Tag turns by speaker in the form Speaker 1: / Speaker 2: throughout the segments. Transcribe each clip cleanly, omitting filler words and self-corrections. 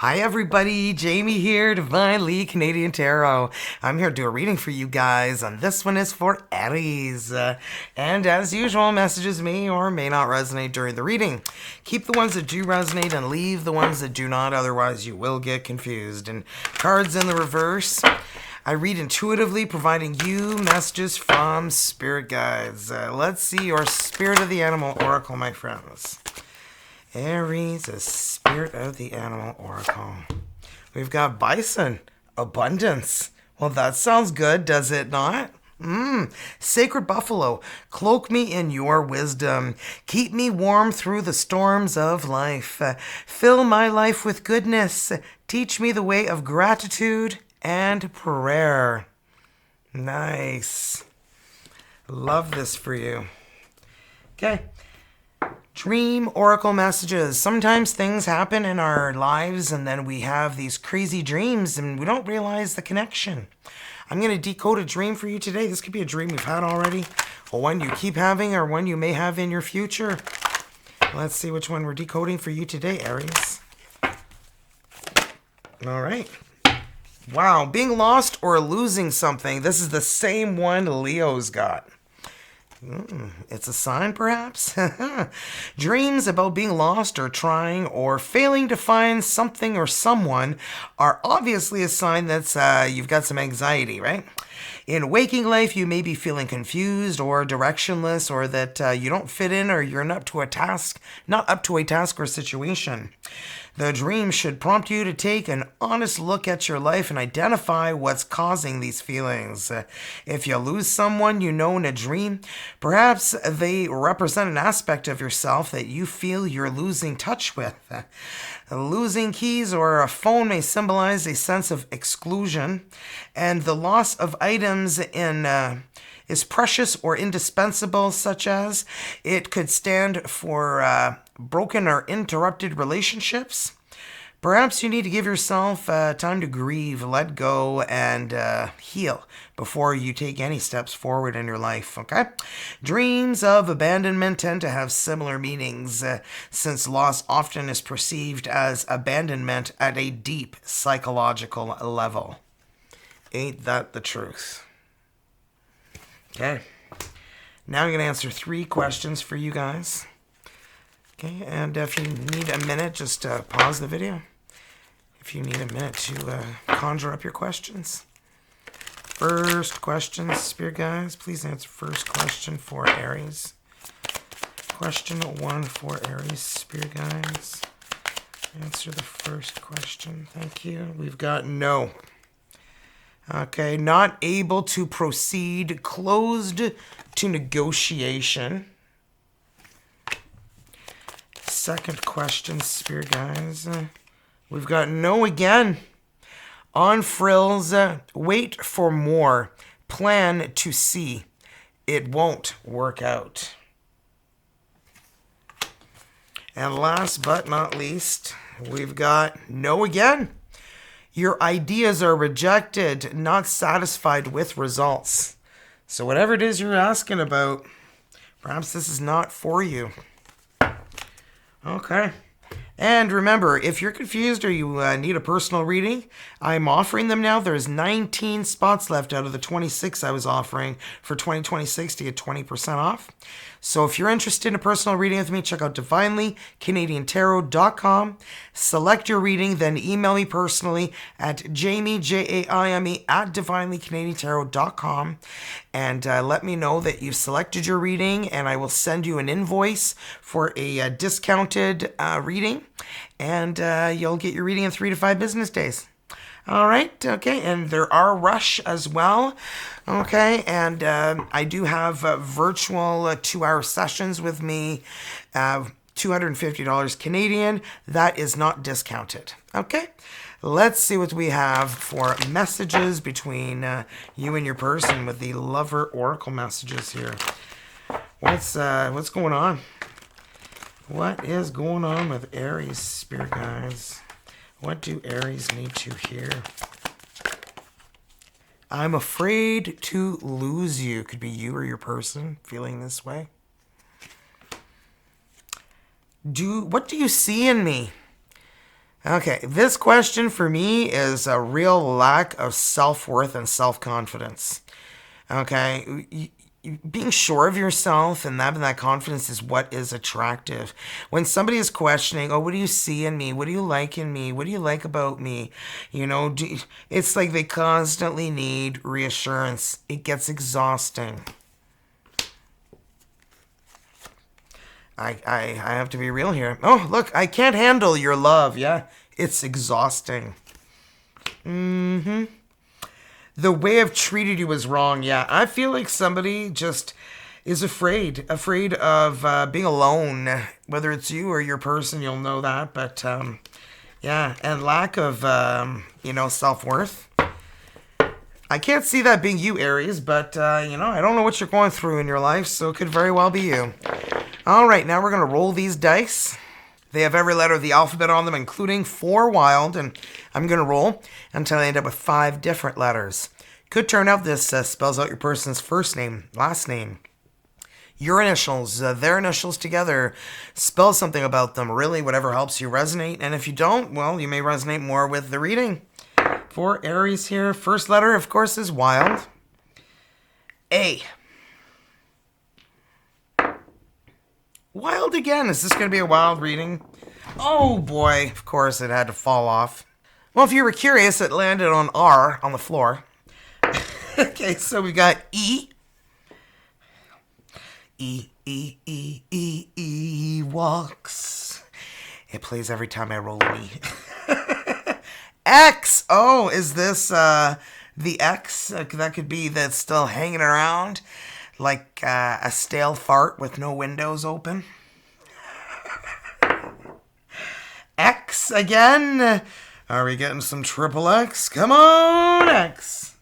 Speaker 1: Hi everybody, Jamie here, Divinely Canadian Tarot. I'm here to do a reading for you guys, and this one is for ARIES. And as usual, messages may or may not resonate during the reading. Keep the ones that do resonate and leave the ones that do not, otherwise you will get confused. And cards in the reverse. I read intuitively, providing you messages from spirit guides. Let's see your Spirit of the Animal Oracle, my friends. Aries, the Spirit of the Animal Oracle. We've got bison, abundance. Well, that sounds good, does it not? Sacred buffalo, cloak me in your wisdom. Keep me warm through the storms of life. Fill my life with goodness. Teach me the way of gratitude and prayer. Nice. Love this for you. Okay. Dream oracle messages. Sometimes things happen in our lives and then we have these crazy dreams and we don't realize the connection. I'm going to decode a dream for you today. This could be a dream you've had already, or one you keep having, or one you may have in your future. Let's see which one we're decoding for you today, Aries. All right. Wow, being lost or losing something. This is the same one Leo's got. It's a sign, perhaps? Dreams about being lost or trying or failing to find something or someone are obviously a sign that you've got some anxiety, right? In waking life, you may be feeling confused or directionless, or that you don't fit in, or you're not up to a task or situation. The dream should prompt you to take an honest look at your life and identify what's causing these feelings. If you lose someone you know in a dream, perhaps they represent an aspect of yourself that you feel you're losing touch with. Losing keys or a phone may symbolize a sense of exclusion, and the loss of items is precious or indispensable, such as it could stand for broken or interrupted relationships. Perhaps you need to give yourself time to grieve, let go, and heal before you take any steps forward in your life, okay? Dreams of abandonment tend to have similar meanings, since loss often is perceived as abandonment at a deep psychological level. Ain't that the truth? Okay. Now I'm going to answer 3 questions for you guys. Okay, and if you need a minute, just pause the video. If you need a minute to conjure up your questions. First question, Spirit Guides, please answer first question for Aries. Question 1 for Aries, Spirit Guides. Answer the first question, thank you. We've got no. Okay, not able to proceed, closed to negotiation. Second question, Spirit Guides. We've got no again. On frills, wait for more. Plan to see. It won't work out. And last but not least, we've got no again. Your ideas are rejected, not satisfied with results. So whatever it is you're asking about, perhaps this is not for you. Okay. And remember, if you're confused or you need a personal reading, I'm offering them now. There's 19 spots left out of the 26 I was offering for 2026 to get 20% off. So if you're interested in a personal reading with me, check out divinelycanadiantarot.com. Select your reading, then email me personally at Jamie, Jaime, at divinelycanadiantarot.com. And let me know that you've selected your reading, and I will send you an invoice for a discounted reading. And you'll get your reading in 3 to 5 business days. All right, okay, and there are Rush as well, okay, and I do have virtual 2-hour sessions with me, $250 Canadian. That is not discounted, okay? Let's see what we have for messages between you and your person with the Lover Oracle messages here. What's going on? What is going on with Aries, Spirit Guides? What do Aries need to hear? I'm afraid to lose you. Could be you or your person feeling this way. What do you see in me? Okay, this question for me is a real lack of self-worth and self-confidence. Okay, being sure of yourself and having that confidence is what is attractive. When somebody is questioning, oh, what do you see in me? What do you like in me? What do you like about me? It's like they constantly need reassurance. It gets exhausting. I have to be real here. Oh, look, I can't handle your love. Yeah, it's exhausting. Mm-hmm. The way I've treated you was wrong. Yeah, I feel like somebody just is afraid of being alone. Whether it's you or your person, you'll know that. But yeah, and lack of self-worth. I can't see that being you, Aries, but I don't know what you're going through in your life, so it could very well be you. All right, now we're going to roll these dice. They have every letter of the alphabet on them, including 4 wild, and I'm going to roll until I end up with 5 different letters. Could turn out this spells out your person's first name, last name, your initials, their initials together, spell something about them, really, whatever helps you resonate. And if you don't, well, you may resonate more with the reading. For Aries here, first letter, of course, is wild. A. Wild again. Is this going to be a wild reading? Oh boy, of course it had to fall off. Well, if you were curious, it landed on R on the floor. Okay, so we got E. E walks. It plays every time I roll an E. X. Oh, is this the X? That could be that's still hanging around. Like a stale fart with no windows open. X again. Are we getting some triple X? Come on, X.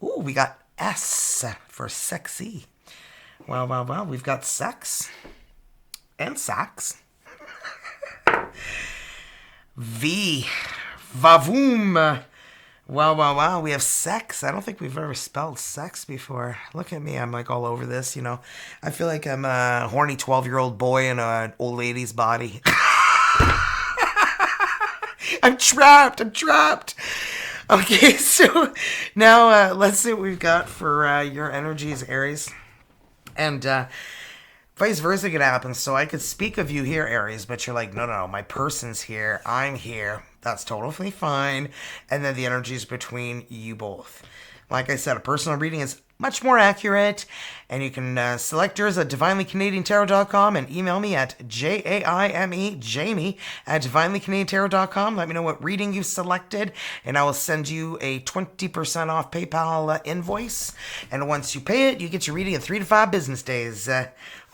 Speaker 1: Ooh, we got S for sexy. Well. We've got sex and sax. V. Vavoom. Wow. We have sex. I don't think we've ever spelled sex before. Look at me. I'm like all over this, I feel like I'm a horny 12-year-old boy in an old lady's body. I'm trapped. Okay, so now let's see what we've got for your energies, Aries. And vice versa could happen. So I could speak of you here, Aries, but you're like, no, my person's here. I'm here. That's totally fine. And then the energies between you both. Like I said, a personal reading is much more accurate. And you can select yours at divinelycanadiantarot.com and email me at jamie@divinelycanadiantarot.com. Let me know what reading you selected, and I will send you a 20% off PayPal invoice. And once you pay it, you get your reading in 3 to 5 business days.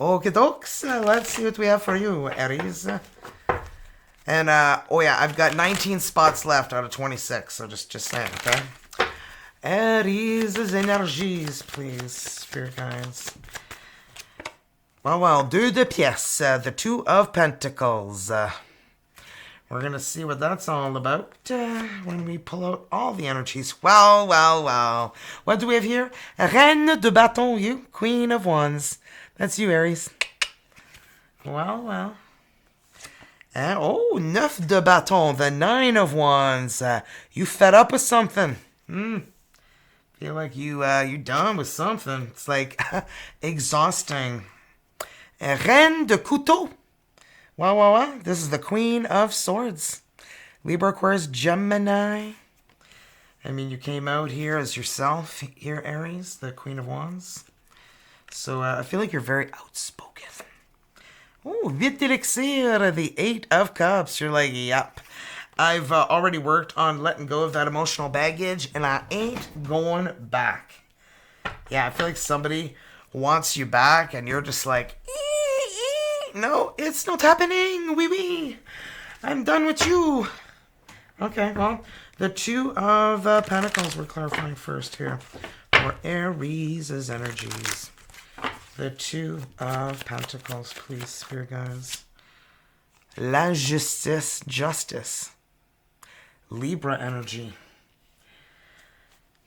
Speaker 1: Okie dokes. Let's see what we have for you, Aries. And, I've got 19 spots left out of 26, so just saying, okay? Aries' energies, please, spirit guides. Well, deux de pièces, the 2 of Pentacles. We're going to see what that's all about when we pull out all the energies. Well. What do we have here? Reine de bâton, you, Queen of Wands. That's you, Aries. Well. And, 9 de bâton, the 9 of Wands. You fed up with something. Feel like you're done with something. It's like exhausting. Reine de couteau. Wow. This is the Queen of Swords. Libra, Aquarius, Gemini. I mean, you came out here as yourself here, Aries, the Queen of Wands. So I feel like you're very outspoken. Oh, vite elixir, the 8 of Cups. You're like, yep. I've already worked on letting go of that emotional baggage, and I ain't going back. Yeah, I feel like somebody wants you back, and you're just like, no, it's not happening. Oui. I'm done with you. Okay, well, the 2 of Pentacles we're clarifying first here for Aries' energies. The 2 of Pentacles, please, spirit guides. La justice, justice. Libra energy.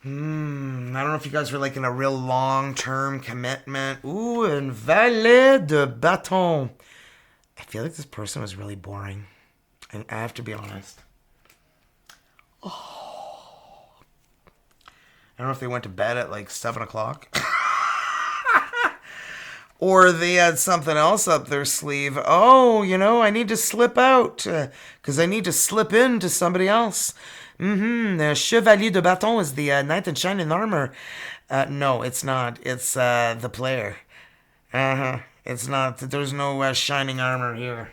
Speaker 1: I don't know if you guys were like in a real long-term commitment. Ooh, and valet de bâton. I feel like this person was really boring. And I have to be honest. I don't know if they went to bed at like 7 o'clock. Or they had something else up their sleeve. Oh, I need to slip out because I need to slip into somebody else. The Chevalier de Bâton is the knight in shining armor. No, it's not. It's the player. It's not. There's no shining armor here.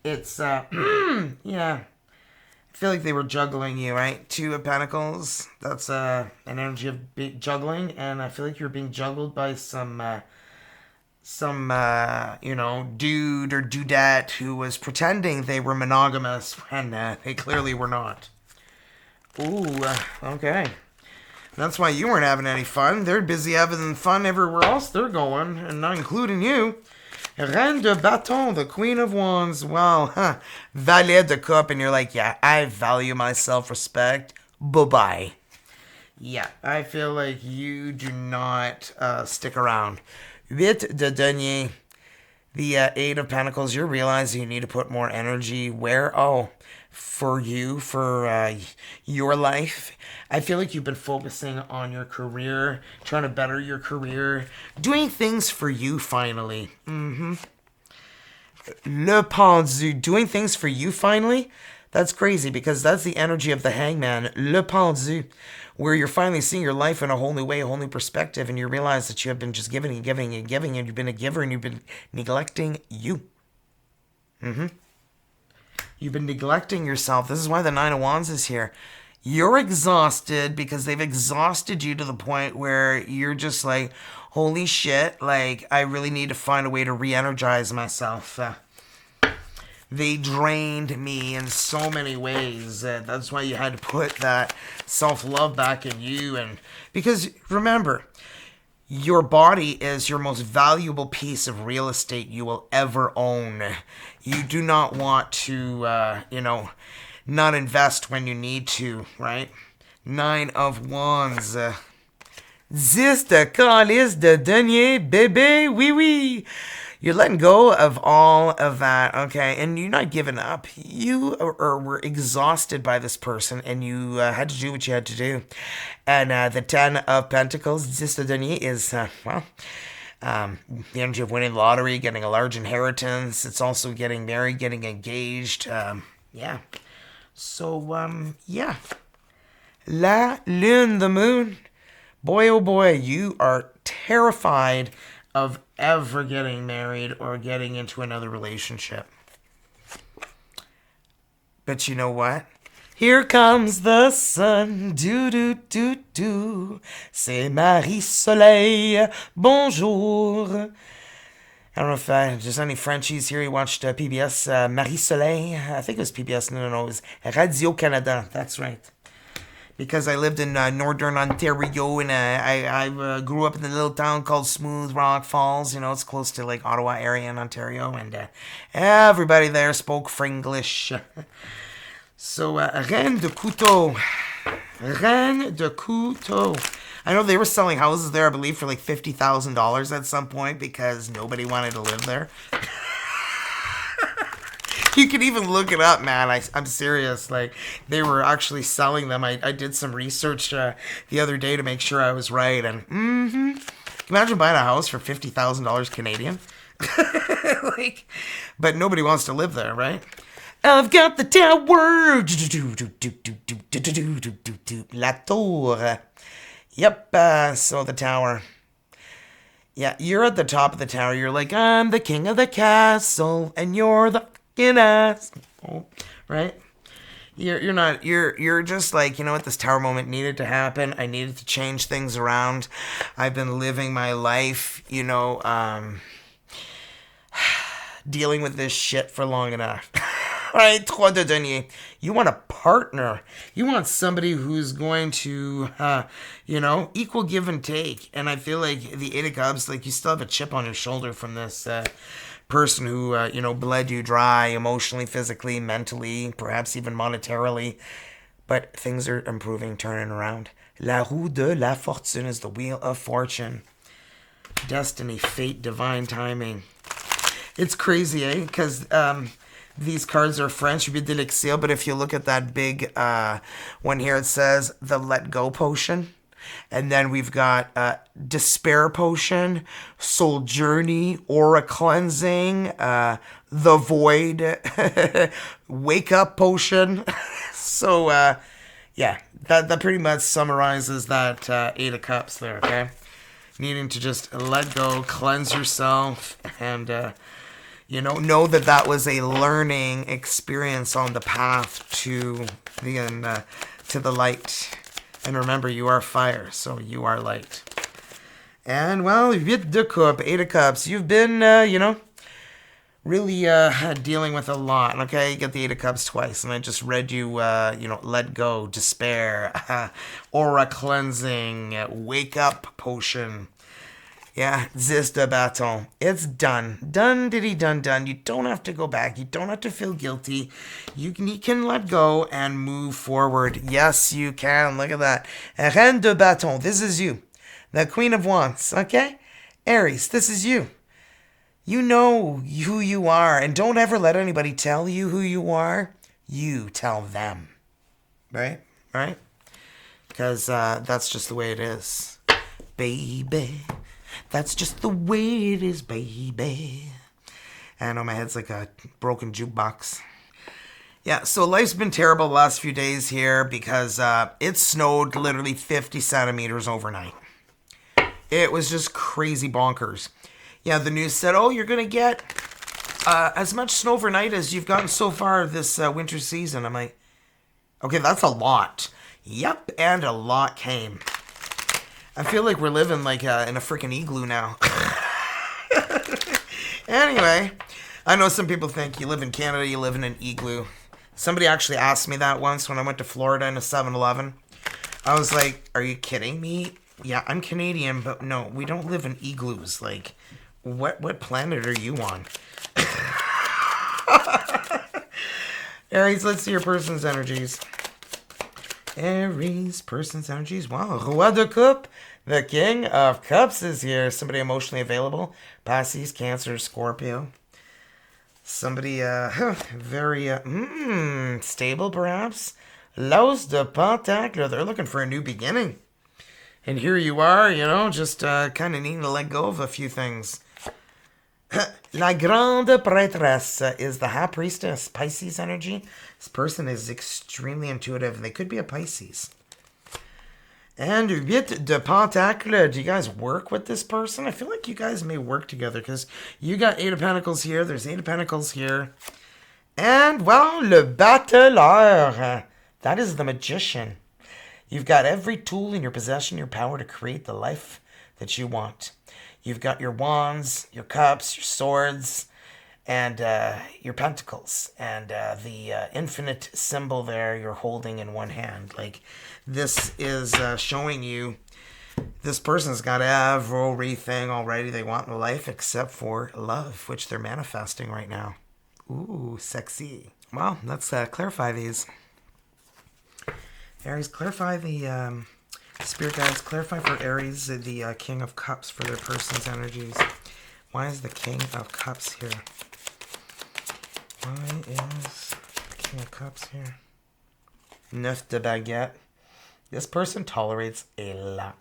Speaker 1: It's, yeah. I feel like they were juggling you, right? 2 of Pentacles. That's an energy of juggling. And I feel like you're being juggled by some dude or dudette who was pretending they were monogamous when they clearly were not. Ooh, okay. That's why you weren't having any fun. They're busy having fun everywhere else they're going, and not including you. Reine de Bâton, the Queen of Wands. Wow, Valet de Cup, and you're like, yeah, I value my self-respect. Bye-bye. Yeah, I feel like you do not stick around. 8 de Denier, the 8 of Pentacles. You're realizing you need to put more energy where? Oh, for you, for your life. I feel like you've been focusing on your career, trying to better your career, doing things for you finally. Le Pendu, doing things for you finally? That's crazy because that's the energy of the Hangman. Le Pendu, where you're finally seeing your life in a whole new way, a whole new perspective, and you realize that you have been just giving and giving and giving, and you've been a giver and you've been neglecting you. You've been neglecting yourself. This is why the 9 of Wands is here. You're exhausted because they've exhausted you to the point where you're just like, holy shit, like, I really need to find a way to re-energize myself. They drained me in so many ways. That's why you had to put that self-love back in you. And because remember, your body is your most valuable piece of real estate you will ever own. You do not want to, not invest when you need to, right? 9 of Wands. 10 de Calice de Denier, bébé, oui, oui. You're letting go of all of that, okay? And you're not giving up. You were exhausted by this person, and you had to do what you had to do. And the 10 of Pentacles, 10 de Denier, is, the energy of winning the lottery, getting a large inheritance. It's also getting married, getting engaged. Yeah. So, yeah. La Lune, the moon. Boy, oh boy, you are terrified of ever getting married or getting into another relationship. But you know what? Here comes the sun. Do do do do. C'est Marie Soleil. Bonjour. I don't know if there's any Frenchies here who watched PBS. Marie Soleil. I think it was PBS. No, it was Radio Canada. That's right. Because I lived in northern Ontario, and I grew up in a little town called Smooth Rock Falls. It's close to like Ottawa area in Ontario, and everybody there spoke Fringlish. So, Reine de Couteau. Reine de Couteau. I know they were selling houses there, I believe, for like $50,000 at some point because nobody wanted to live there. You can even look it up, man. I'm serious. Like, they were actually selling them. I did some research the other day to make sure I was right. And, imagine buying a house for $50,000 Canadian. But nobody wants to live there, right? I've got the tower. La tour. Yep, so the tower. Yeah, you're at the top of the tower. You're like, I'm the king of the castle, and you're the fucking ass. Oh, right? You're not. You're just like, you know what? This tower moment needed to happen. I needed to change things around. I've been living my life, dealing with this shit for long enough. All right, 3 de Denier. You want a partner. You want somebody who's going to, equal give and take. And I feel like the 8 of Cups, like, you still have a chip on your shoulder from this person who, bled you dry emotionally, physically, mentally, perhaps even monetarily. But things are improving, turning around. La roue de la fortune is the wheel of fortune. Destiny, fate, divine timing. It's crazy, eh? Because These cards are French, Vide de l'Exil, but if you look at that big one here, it says the Let Go potion. And then we've got Despair potion, Soul Journey, Aura cleansing, The Void, Wake Up potion. So, yeah, that pretty much summarizes that Eight of Cups there, okay? Needing to just let go, cleanse yourself, and, know that that was a learning experience on the path to the light. And remember, you are fire, so you are light. And, well, 8 de Coupe, 8 of Cups. You've been, really dealing with a lot, okay? You get the 8 of Cups twice, and I just read you, Let Go, Despair, Aura Cleansing, Wake Up Potion. Yeah, 10 de Bâton. It's done. Done, diddy, done, done. You don't have to go back. You don't have to feel guilty. You can let go and move forward. Yes, you can. Look at that. Reine de Bâton. This is you. The Queen of Wands. Okay? Aries, this is you. You know who you are. And don't ever let anybody tell you who you are. You tell them. Right? Right? Because that's just the way it is. Baby. That's just the way it is, baby. I know my head's like a broken jukebox. Yeah, so life's been terrible the last few days here because it snowed literally 50 centimeters overnight. It was just crazy bonkers. Yeah, the news said, oh, you're going to get as much snow overnight as you've gotten so far this winter season. I'm like, okay, that's a lot. Yep, and a lot came. I feel like we're living like in a freaking igloo now. Anyway, I know some people think you live in Canada, you live in an igloo. Somebody actually asked me that once when I went to Florida in a 7-Eleven. I was like, are you kidding me? Yeah, I'm Canadian, but no, we don't live in igloos. Like, what planet are you on? Aries, let's see your person's energies. Aries, person's energies. Wow, Roi de Coupe, the King of Cups is here. Somebody emotionally available. Pisces, Cancer, Scorpio. Somebody very stable, perhaps. L'Os de Pentacle. They're looking for a new beginning. And here you are, just kind of needing to let go of a few things. La Grande Prêtresse is the High Priestess, Pisces energy. This person is extremely intuitive, and they could be a Pisces. And 8 de Pentacle, do you guys work with this person? I feel like you guys may work together, because you got 8 of Pentacles here, there's 8 of Pentacles here. And, well, Le Battleur, that is the Magician. You've got every tool in your possession, your power to create the life that you want. You've got your wands, your cups, your swords, and your pentacles. And the infinite symbol there you're holding in one hand. Like, this is showing you this person's got everything already they want in life except for love, which they're manifesting right now. Ooh, sexy. Well, let's clarify these. Aries, clarify the... Spirit guides, clarify for Aries the King of Cups for their person's energies. Why is the King of Cups here? Why is the King of Cups here? 9 de Baguette. This person tolerates a lot.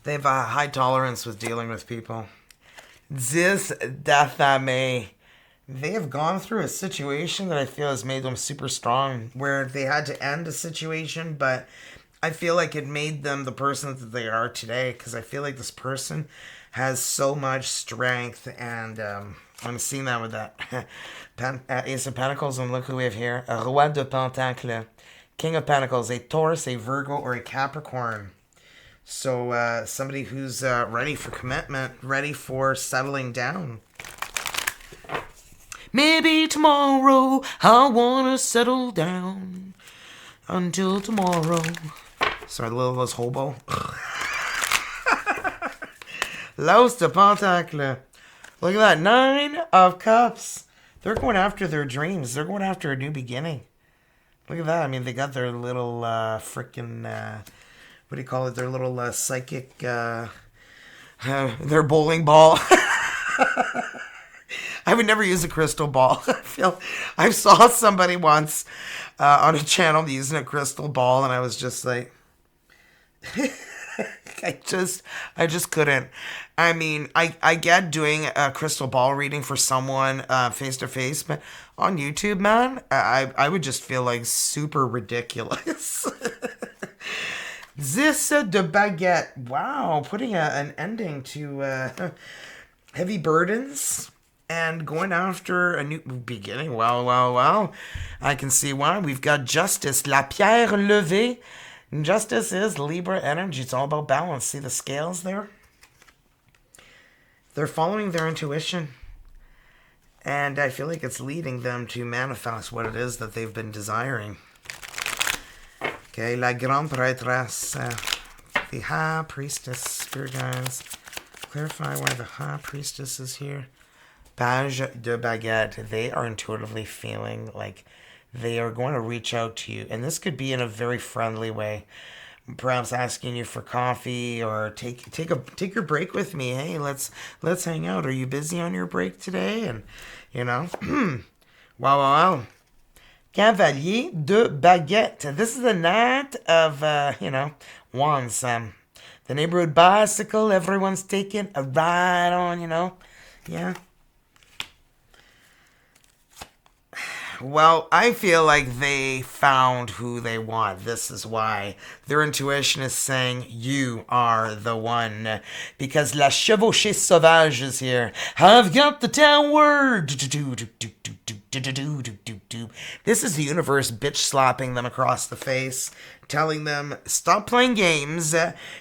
Speaker 1: They have a high tolerance with dealing with people. 10 d'Affamé. They have gone through a situation that I feel has made them super strong, where they had to end a situation, but I feel like it made them the person that they are today, because I feel like this person has so much strength, and I'm seeing that with that Ace of Pentacles, and look who we have here. A Roi de Pentacle, King of Pentacles, a Taurus, a Virgo, or a Capricorn. So somebody who's ready for commitment, ready for settling down. Maybe tomorrow I want to settle down. Until tomorrow. Sorry, the little hobo. L'Os de Pentacle. Look at that. 9 of Cups. They're going after their dreams. They're going after a new beginning. Look at that. I mean, they got their little freaking, what do you call it? Their little psychic, their bowling ball. I would never use a crystal ball. I saw somebody once on a channel using a crystal ball, and I was just like, I just couldn't. I mean, I get doing a crystal ball reading for someone face to face, but on YouTube, man, I would just feel like super ridiculous. This de baguette. Wow, putting an ending to heavy burdens and going after a new beginning. Wow. I can see why. We've got justice. La pierre levée. Justice is Libra energy. It's all about balance. See the scales there? They're following their intuition. And I feel like it's leading them to manifest what it is that they've been desiring. Okay, La Grande Prêtresse. The High Priestess. Spirit guides. Clarify why the High Priestess is here. Page de Baguette. They are intuitively feeling like they are going to reach out to you. And this could be in a very friendly way. Perhaps asking you for coffee or take your break with me. Hey, let's hang out. Are you busy on your break today? And, you know, wow. Cavalier de Baguette. This is the Knight of, wands. The neighborhood bicycle. Everyone's taking a ride on, Yeah. Well, I feel like they found who they want. This is why. Their intuition is saying, you are the one. Because La Chevauchée Sauvage is here. I've got the town word. This is the universe bitch slapping them across the face. Telling them, stop playing games.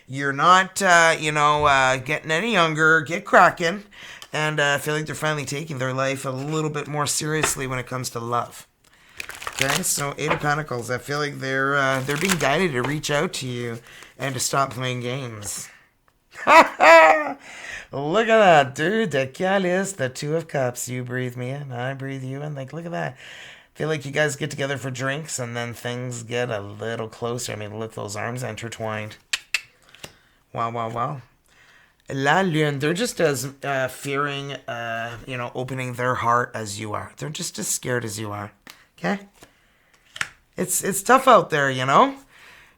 Speaker 1: You're not, getting any younger. Get cracking. And I feel like they're finally taking their life a little bit more seriously when it comes to love. Okay, so 8 of Pentacles. I feel like they're being guided to reach out to you and to stop playing games. Look at that, dude. The Calice, the 2 of Cups. You breathe me in, I breathe you in. Like, look at that. I feel like you guys get together for drinks and then things get a little closer. I mean, look, those arms intertwined. Wow. La Lune, they're just as fearing, opening their heart as you are. They're just as scared as you are. Okay? It's tough out there,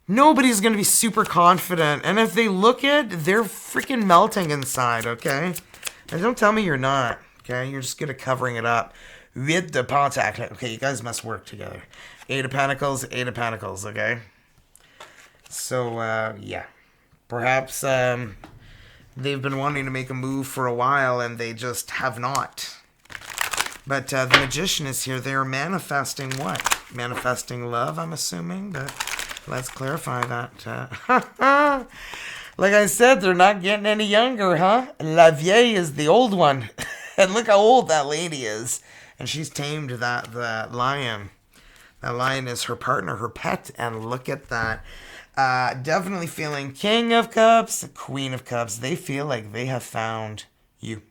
Speaker 1: Nobody's going to be super confident. And if they look it, they're freaking melting inside, okay? And don't tell me you're not, okay? You're just good at covering it up. 8 de Pentacles. Okay, you guys must work together. 8 of Pentacles, okay? So, yeah. Perhaps, they've been wanting to make a move for a while and they just have not. But the Magician is here. They are manifesting what? Manifesting love, I'm assuming. But let's clarify that. Like I said, they're not getting any younger, huh? La Vieille is the old one. And look how old that lady is. And she's tamed that lion. That lion is her partner, her pet. And look at that. Definitely feeling King of Cups, Queen of Cups. They feel like they have found you.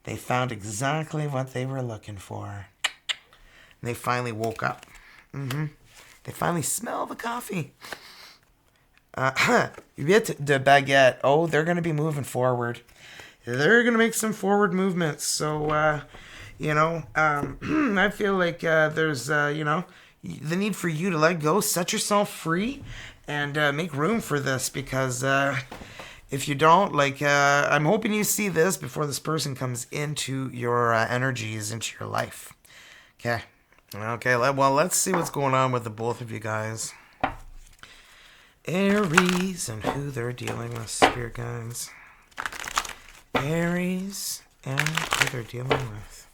Speaker 1: They found exactly what they were looking for. They finally woke up. They finally smell the coffee. 8 de Baguette. Oh, they're going to be moving forward. They're going to make some forward movements. So, I feel like there's, the need for you to let go, set yourself free, and make room for this because if you don't, I'm hoping you see this before this person comes into your energies, into your life. Okay, well, let's see what's going on with the both of you guys. Aries and who they're dealing with, spirit guides. Aries and who they're dealing with.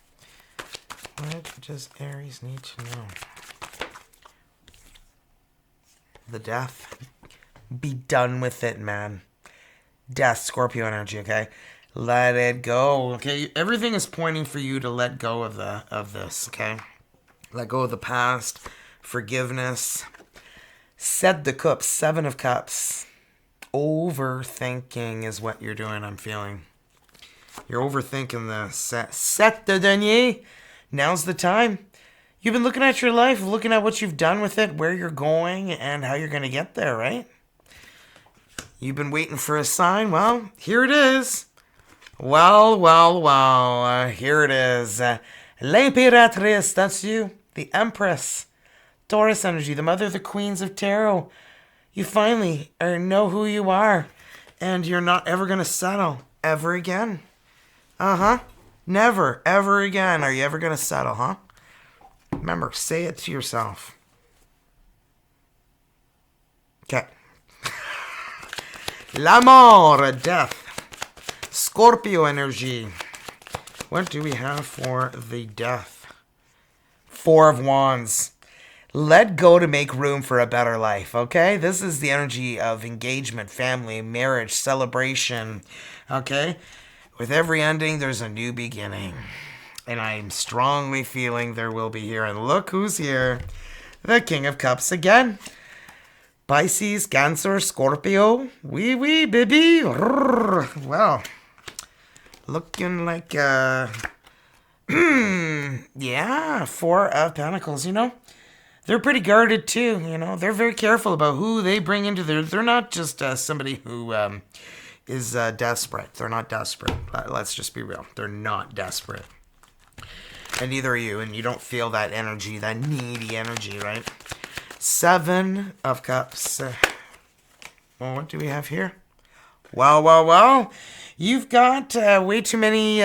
Speaker 1: What does Aries need to know? The Death. Be done with it, man. Death, Scorpio energy, okay? Let it go, okay? Everything is pointing for you to let go of this, okay? Let go of the past, forgiveness. Set the cup, 7 of Cups. Overthinking is what you're doing, I'm feeling. You're overthinking this. Set the denier. Now's the time. You've been looking at your life, looking at what you've done with it, where you're going, and how you're going to get there, right? You've been waiting for a sign. Well, here it is. Well. Here it is. L'Impératrice, that's you. The Empress. Taurus energy, the mother of the queens of tarot. You finally know who you are. And you're not ever going to settle ever again. Uh-huh. Never, ever again are you ever going to settle, huh? Remember, say it to yourself. Okay. La mort, death. Scorpio energy. What do we have for the death? Four of Wands. Let go to make room for a better life, okay? This is the energy of engagement, family, marriage, celebration, okay? With every ending, there's a new beginning. And I'm strongly feeling there will be here. And look who's here. The King of Cups again. Pisces, Cancer, Scorpio. Wee, baby. Well, looking like, yeah, Four of Pentacles, you know. They're pretty guarded too, you know. They're very careful about who they bring into their... They're not just somebody who is desperate. They're not desperate. Let's just be real. They're not desperate. And neither are you. And you don't feel that energy, that needy energy, right? Seven of Cups. Well, what do we have here? Well. You've got way too many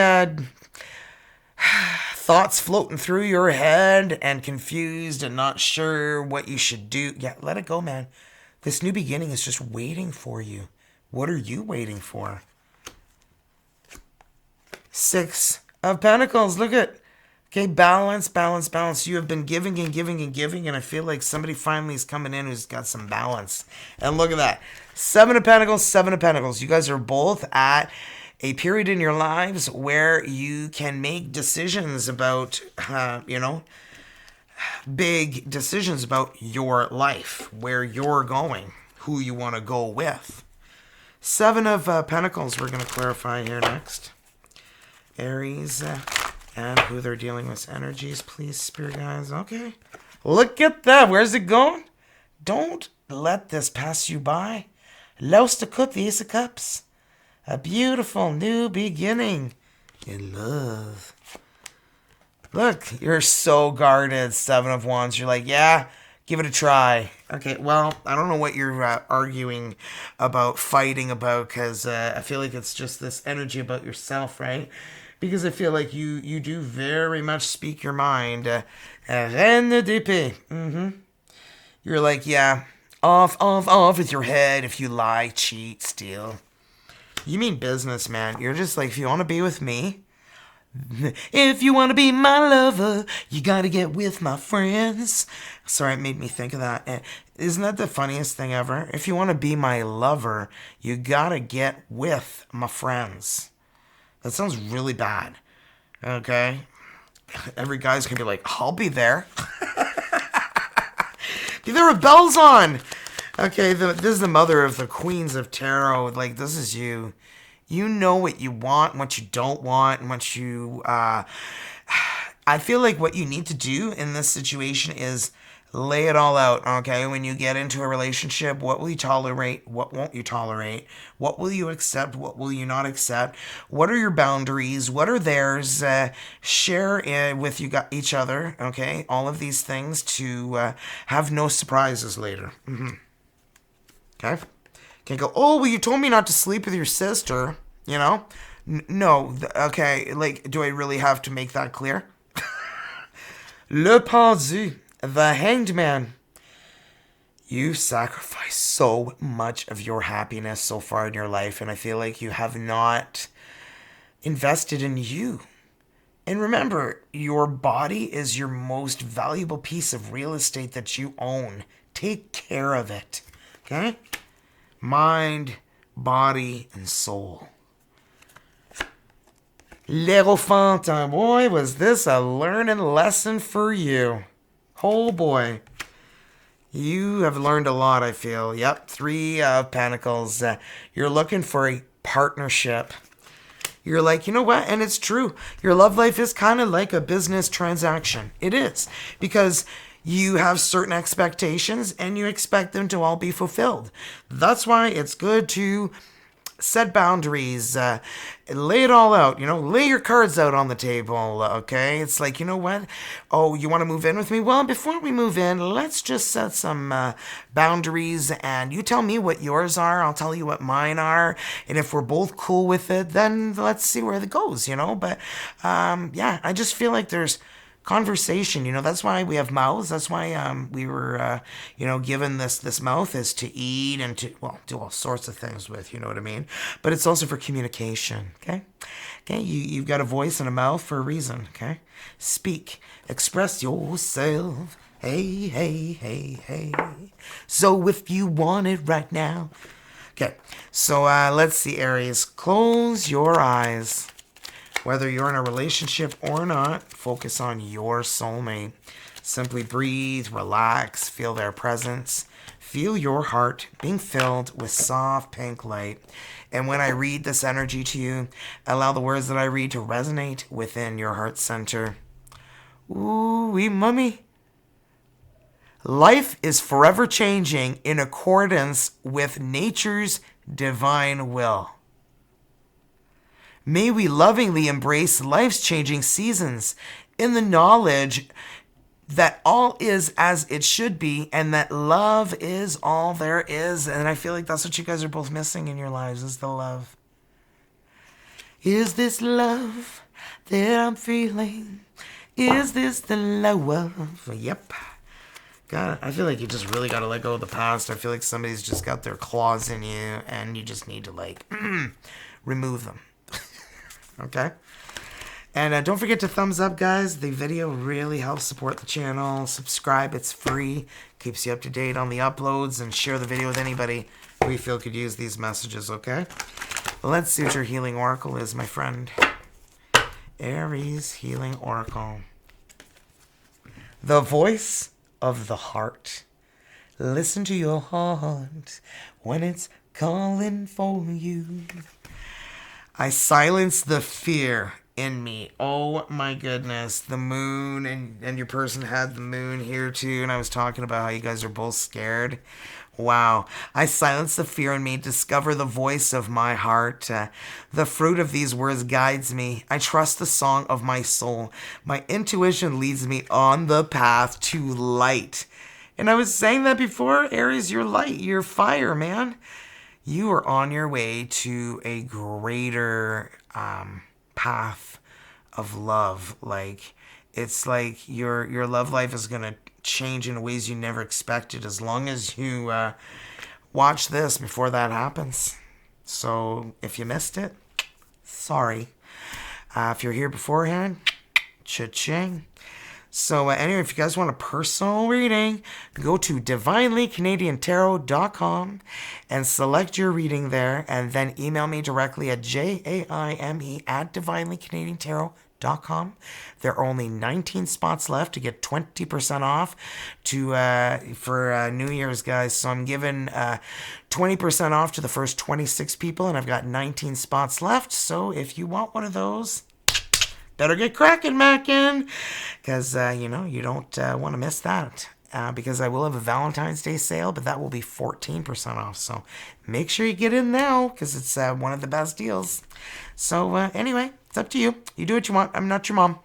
Speaker 1: thoughts floating through your head and confused and not sure what you should do. Yeah, let it go, man. This new beginning is just waiting for you. What are you waiting for? Six of Pentacles. Look at... Okay, balance. You have been giving, and I feel like somebody finally is coming in who's got some balance. And look at that. Seven of Pentacles. You guys are both at a period in your lives where you can make decisions about, big decisions about your life, where you're going, who you want to go with. Seven of Pentacles we're going to clarify here next. Aries... and who they're dealing with energies, please, spirit guys. Okay. Look at that. Where's it going? Don't let this pass you by. Laisse te coupe, the Ace of Cups. A beautiful new beginning in love. Look, you're so guarded, Seven of Wands. You're like, yeah, give it a try. Okay, well, I don't know what you're arguing about, fighting about, because I feel like it's just this energy about yourself, right? Because I feel like you do very much speak your mind. Reine d'épée. You're like, yeah, off with your head if you lie, cheat, steal. You mean business, man. You're just like, if you want to be with me, if you want to be my lover, you got to get with my friends. Sorry, it made me think of that. Isn't that the funniest thing ever? If you want to be my lover, you got to get with my friends. That sounds really bad. Okay? Every guy's going to be like, I'll be there. Be there with bells on. Okay, this is the mother of the queens of tarot. Like, this is you. You know what you want and what you don't want and what you... I feel like what you need to do in this situation is lay it all out, okay? When you get into a relationship, what will you tolerate? What won't you tolerate? What will you accept? What will you not accept? What are your boundaries? What are theirs? Share with each other, okay? All of these things to have no surprises later. Okay? Can't go, oh, well, you told me not to sleep with your sister, you know? No, okay, like, do I really have to make that clear? Le pendu. The Hanged Man. You sacrificed so much of your happiness so far in your life, and I feel like you have not invested in you. And remember, your body is your most valuable piece of real estate that you own. Take care of it. Okay? Mind, body, and soul. L'Hierophant. Boy, was this a learning lesson for you. Oh boy. You have learned a lot, I feel. Yep, Three of Pentacles. You're looking for a partnership. You're like, you know what? And it's true. Your love life is kind of like a business transaction. It is. Because you have certain expectations and you expect them to all be fulfilled. That's why it's good to set boundaries, lay it all out, lay your cards out on the table, okay? It's like, you know what? Oh, you want to move in with me? Well, before we move in, let's just set some boundaries, and you tell me what yours are, I'll tell you what mine are, and if we're both cool with it, then let's see where it goes, But, yeah, I just feel like there's conversation, that's why we have mouths. That's why we were given this mouth is to eat and to do all sorts of things with, you know what I mean. But it's also for communication. You've got a voice and a mouth for a reason. Speak, express yourself. Hey, hey, hey, hey. So if you want it right now. So let's see, Aries, close your eyes. Whether you're in a relationship or not, focus on your soulmate. Simply breathe, relax, feel their presence. Feel your heart being filled with soft pink light. And when I read this energy to you, allow the words that I read to resonate within your heart center. Ooh-wee, mummy. Life is forever changing in accordance with nature's divine will. May we lovingly embrace life's changing seasons in the knowledge that all is as it should be and that love is all there is. And I feel like that's what you guys are both missing in your lives, is the love. Is this love that I'm feeling? Is this the love? Yep. I feel like you just really got to let go of the past. I feel like somebody's just got their claws in you and you just need to remove them. Okay? And don't forget to thumbs up, guys. The video really helps support the channel. Subscribe. It's free. Keeps you up to date on the uploads. And share the video with anybody who you feel could use these messages, okay? Let's see what your healing oracle is, my friend. Aries Healing Oracle. The voice of the heart. Listen to your heart when it's calling for you. I silence the fear in me. Oh my goodness. The moon, and your person had the moon here too, and I was talking about how you guys are both scared. Wow. I silence the fear in me, discover the voice of my heart. The fruit of these words guides me. I trust the song of my soul. My intuition leads me on the path to light. And I was saying that before, Aries, you're light, you're fire, man. You are on your way to a greater path of love. Like, it's like your love life is going to change in ways you never expected as long as you watch this before that happens. So if you missed it, sorry. If you're here beforehand, cha-ching. So anyway, if you guys want a personal reading, go to divinelycanadiantarot.com and select your reading there, and then email me directly at jaime@divinelycanadiantarot.com. There are only 19 spots left to get 20% off for New Year's, guys. So I'm giving 20% off to the first 26 people, and I've got 19 spots left. So if you want one of those, better get cracking, Mackin, because, you don't want to miss that. Because I will have a Valentine's Day sale, but that will be 14% off. So make sure you get in now, because it's one of the best deals. So anyway, it's up to you. You do what you want. I'm not your mom.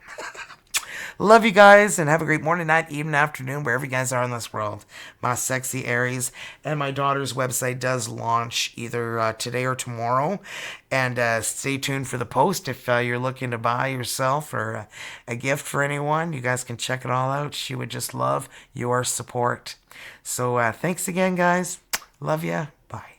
Speaker 1: Love you guys, and have a great morning, night, evening, afternoon, wherever you guys are in this world. My sexy Aries. And my daughter's website does launch either today or tomorrow. And stay tuned for the post if you're looking to buy yourself or a gift for anyone. You guys can check it all out. She would just love your support. So thanks again, guys. Love ya. Bye.